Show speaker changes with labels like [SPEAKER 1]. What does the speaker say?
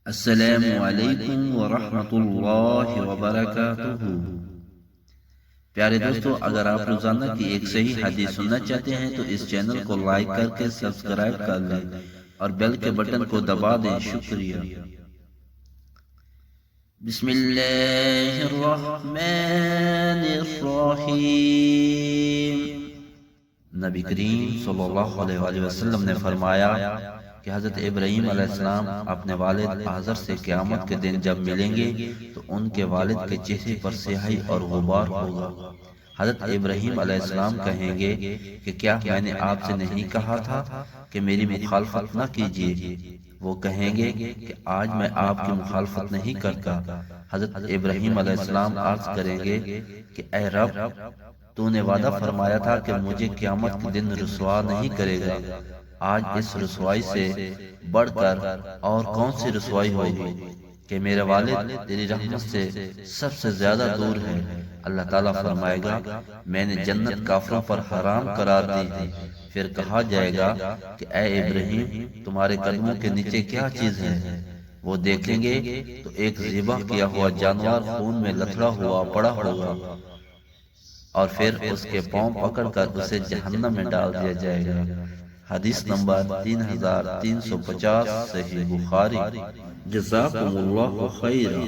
[SPEAKER 1] السلام علیکم ورحمۃ اللہ وبرکاتہ۔ پیارے دوستو، اگر آپ روزانہ کی ایک صحیح حدیث سننا چاہتے ہیں تو اس چینل کو لائک کر کے سبسکرائب کر لیں اور بیل کے بٹن کو دبا دیں۔ شکریہ۔ بسم اللہ الرحمن الرحیم۔ نبی کریم صلی اللہ علیہ وسلم نے فرمایا کہ حضرت ابراہیم علیہ السلام اپنے والد آزر سے قیامت کے دن جب ملیں گے تو ان کے والد کے چہرے پر سیاہی اور غبار ہوگا۔ حضرت ابراہیم علیہ السلام کہیں گے کہ کیا میں نے آپ سے نہیں کہا تھا کہ میری مخالفت نہ کیجیے؟ وہ کہیں گے کہ آج میں آپ کی مخالفت نہیں کرتا۔ حضرت ابراہیم علیہ السلام عرض کریں گے کہ اے رب، تو نے وعدہ فرمایا تھا کہ مجھے قیامت کے دن رسوا نہیں کرے گا۔ آج اس رسوائی سے بڑھ کر اور کون سی رسوائی ہوگی کہ میرے والد تیری رحمت سے سب سے زیادہ دور ہے۔ اللہ تعالیٰ فرمائے گا میں نے جنت کافروں پر حرام قرار دی ہے۔ پھر کہا جائے گا کہ اے ابراہیم، تمہارے قدموں کے نیچے کیا چیز ہے؟ وہ دیکھیں گے تو ایک ذبح کیا ہوا جانور خون میں لتھڑا ہوا پڑا ہوگا، اور پھر اس کے پاؤں پکڑ کر اسے جہنم میں ڈال دیا جائے گا۔ حدیث نمبر 3350، صحیح بخاری۔ جزاکم اللہ خیرا۔